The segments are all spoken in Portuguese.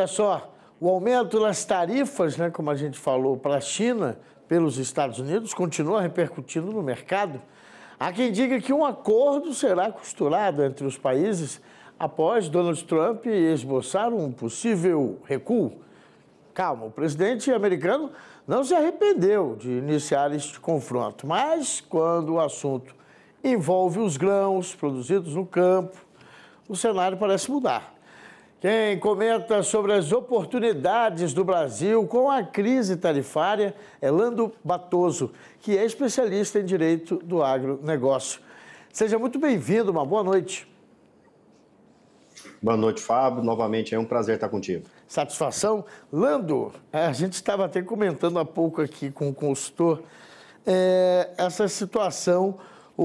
Olha só, o aumento das tarifas, né, como a gente falou, para a China, pelos Estados Unidos, continua repercutindo no mercado. Há quem diga que um acordo será costurado entre os países após Donald Trump esboçar um possível recuo. Calma, o presidente americano não se arrependeu de iniciar este confronto, mas quando o assunto envolve os grãos produzidos no campo, o cenário parece mudar. Quem comenta sobre as oportunidades do Brasil com a crise tarifária é Lando Batoso, que é especialista em direito do agronegócio. Seja muito bem-vindo, uma boa noite. Boa noite, Fábio. Novamente é um prazer estar contigo. Satisfação. Lando, a gente estava até comentando há pouco aqui com o consultor essa situação,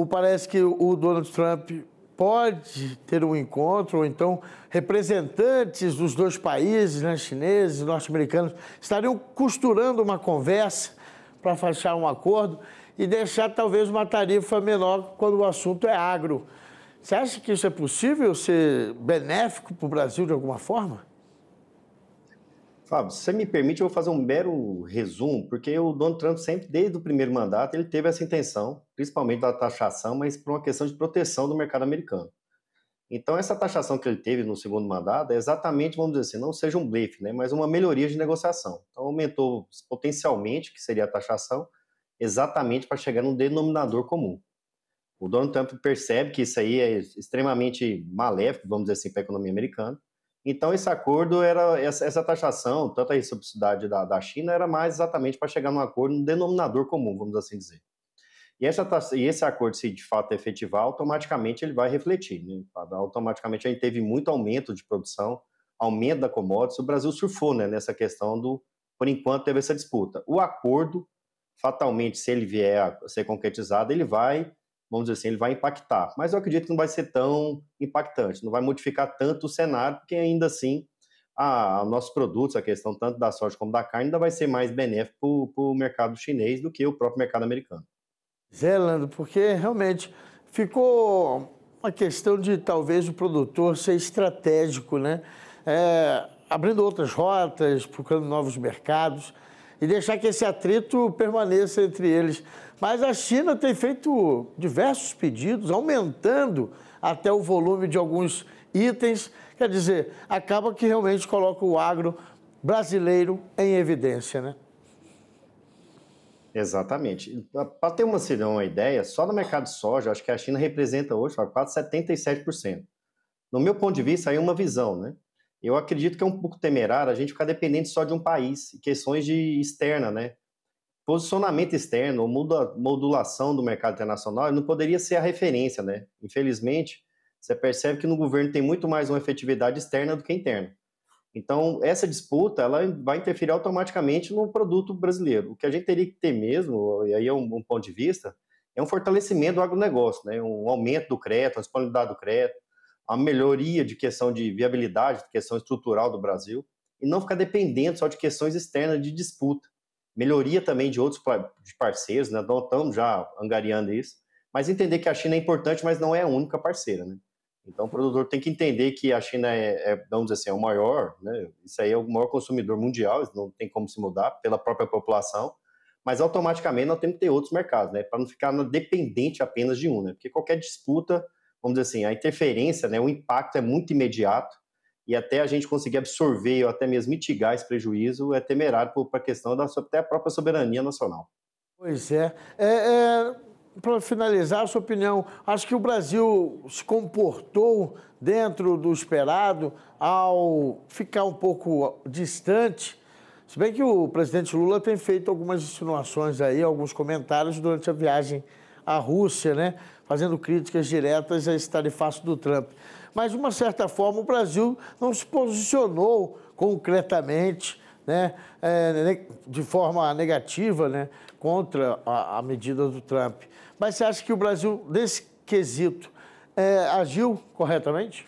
parece que o Donald Trump pode ter um encontro, ou então representantes dos dois países, né, chineses e norte-americanos, estariam costurando uma conversa para fechar um acordo e deixar talvez uma tarifa menor quando o assunto é agro. Você acha que isso é possível, ser benéfico para o Brasil de alguma forma? Fábio, se você me permite, eu vou fazer um mero resumo, porque o Donald Trump sempre, desde o primeiro mandato, ele teve essa intenção, principalmente da taxação, mas por uma questão de proteção do mercado americano. Então, essa taxação que ele teve no segundo mandato é exatamente, vamos dizer assim, não seja um blefe, né, mas uma melhoria de negociação. Então, aumentou potencialmente, que seria a taxação, exatamente para chegar num denominador comum. O Donald Trump percebe que isso aí é extremamente maléfico, vamos dizer assim, para a economia americana. Então, esse acordo, essa taxação, tanto a reciprocidade da China, era mais exatamente para chegar num acordo, num denominador comum, vamos assim dizer. E esse acordo, se de fato efetivar, automaticamente ele vai refletir, né? Automaticamente a gente teve muito aumento de produção, aumento da commodities, o Brasil surfou, né, nessa questão por enquanto teve essa disputa. O acordo, fatalmente, se ele vier a ser concretizado, ele vai, vamos dizer assim, ele vai impactar. Mas eu acredito que não vai ser tão impactante, não vai modificar tanto o cenário, porque ainda assim, nossos produtos, a questão tanto da soja como da carne, ainda vai ser mais benéfico para o mercado chinês do que o próprio mercado americano. Zé, Lando, porque realmente ficou uma questão de talvez o produtor ser estratégico, né? Abrindo outras rotas, procurando novos mercados e deixar que esse atrito permaneça entre eles. Mas a China tem feito diversos pedidos, aumentando até o volume de alguns itens. Quer dizer, acaba que realmente coloca o agro brasileiro em evidência, né? Exatamente. Para ter uma ideia, só no mercado de soja, acho que a China representa hoje quase 77%. No meu ponto de vista, aí é uma visão, né? Eu acredito que é um pouco temerário a gente ficar dependente só de um país, questões de externa, né? Posicionamento externo, ou modulação do mercado internacional, não poderia ser a referência, né? Infelizmente, você percebe que no governo tem muito mais uma efetividade externa do que interna. Então, essa disputa, ela vai interferir automaticamente no produto brasileiro. O que a gente teria que ter mesmo, e aí é um ponto de vista, é um fortalecimento do agronegócio, né? Um aumento do crédito, a disponibilidade do crédito, a melhoria de questão de viabilidade, de questão estrutural do Brasil, e não ficar dependente só de questões externas de disputa. Melhoria também de outros parceiros, né? Nós estamos já angariando isso, mas entender que a China é importante, mas não é a única parceira, né? Então, o produtor tem que entender que a China vamos dizer assim, é o maior, né? Isso aí é o maior consumidor mundial, isso não tem como se mudar pela própria população, mas automaticamente nós temos que ter outros mercados, né? Para não ficar dependente apenas de um, né? Porque qualquer disputa, vamos dizer assim, a interferência, né? O impacto é muito imediato e até a gente conseguir absorver ou até mesmo mitigar esse prejuízo é temerário para a questão até a própria soberania nacional. Pois é. Para finalizar, a sua opinião, acho que o Brasil se comportou dentro do esperado ao ficar um pouco distante, se bem que o presidente Lula tem feito algumas insinuações aí, alguns comentários durante a viagem à Rússia, né? Fazendo críticas diretas a esse tarifaço do Trump. Mas, de uma certa forma, o Brasil não se posicionou concretamente, né, de forma negativa, né, contra a medida do Trump. Mas você acha que o Brasil, nesse quesito, agiu corretamente?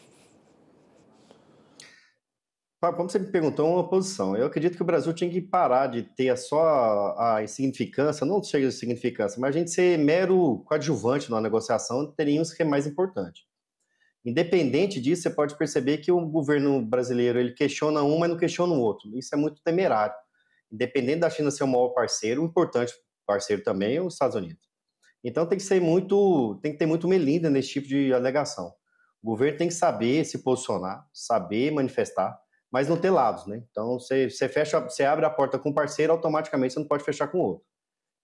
Como você me perguntou, uma posição. Eu acredito que o Brasil tinha que parar de ter só a insignificância, não chega de insignificância, mas a gente ser mero coadjuvante na negociação, teríamos que é mais importante. Independente disso, você pode perceber que o governo brasileiro ele questiona um, mas não questiona o outro. Isso é muito temerário. Independente da China ser o maior parceiro, o importante parceiro também é os Estados Unidos. Então tem que ter muito melindre nesse tipo de alegação. O governo tem que saber se posicionar, saber manifestar, mas não ter lados, né? Então você abre a porta com um parceiro, automaticamente você não pode fechar com o outro.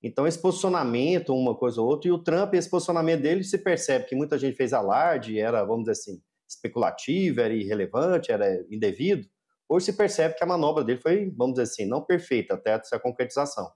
Então esse posicionamento, uma coisa ou outra, e o Trump, esse posicionamento dele, se percebe que muita gente fez alarde, era, vamos dizer assim, especulativo, era irrelevante, era indevido. Hoje se percebe que a manobra dele foi, vamos dizer assim, não perfeita até essa concretização.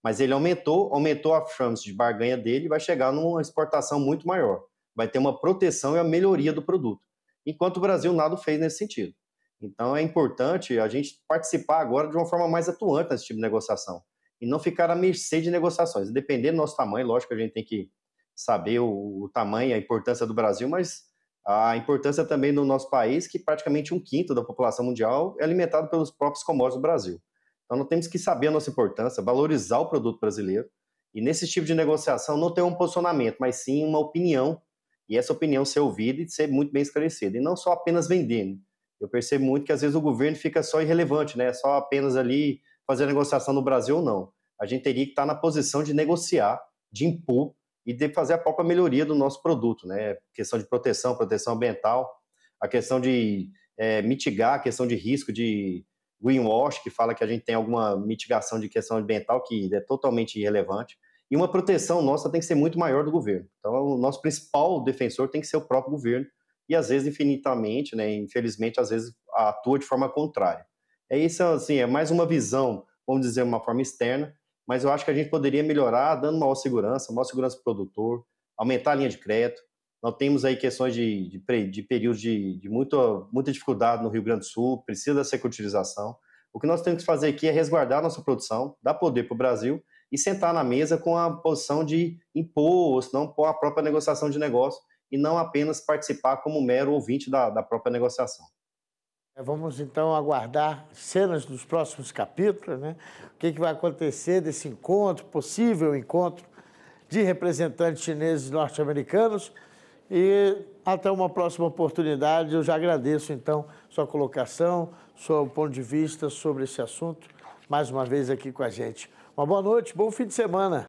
Mas ele aumentou a chance de barganha dele e vai chegar numa exportação muito maior. Vai ter uma proteção e a melhoria do produto. Enquanto o Brasil nada fez nesse sentido. Então é importante a gente participar agora de uma forma mais atuante nesse tipo de negociação. E não ficar à mercê de negociações. Dependendo do nosso tamanho, lógico que a gente tem que saber o tamanho, a importância do Brasil, mas a importância também do nosso país, que praticamente 1/5 da população mundial é alimentado pelos próprios commodities do Brasil. Então, nós temos que saber a nossa importância, valorizar o produto brasileiro e, nesse tipo de negociação, não ter um posicionamento, mas sim uma opinião, e essa opinião ser ouvida e ser muito bem esclarecida, e não só apenas vender. Né? Eu percebo muito que, às vezes, o governo fica só irrelevante, né? Só apenas ali fazer a negociação no Brasil ou não. A gente teria que estar na posição de negociar, de impor e de fazer a própria melhoria do nosso produto, né? Questão de proteção ambiental, a questão de mitigar a questão de risco de greenwash, que fala que a gente tem alguma mitigação de questão ambiental que é totalmente irrelevante, e uma proteção nossa tem que ser muito maior do governo. Então, o nosso principal defensor tem que ser o próprio governo, e às vezes, infinitamente, né, infelizmente, às vezes atua de forma contrária. É isso, assim, é mais uma visão, vamos dizer, uma forma externa, mas eu acho que a gente poderia melhorar dando maior segurança para o produtor, aumentar a linha de crédito. Nós temos aí questões de períodos de muita dificuldade no Rio Grande do Sul, precisa da securitização. O que nós temos que fazer aqui é resguardar a nossa produção, dar poder para o Brasil e sentar na mesa com a posição de impor, ou senão pôr a própria negociação de negócio e não apenas participar como mero ouvinte da própria negociação. Vamos então aguardar cenas dos próximos capítulos, né? O que vai acontecer desse encontro, possível encontro de representantes chineses e norte-americanos. E até uma próxima oportunidade. Eu já agradeço, então, sua colocação, seu ponto de vista sobre esse assunto, mais uma vez aqui com a gente. Uma boa noite, bom fim de semana.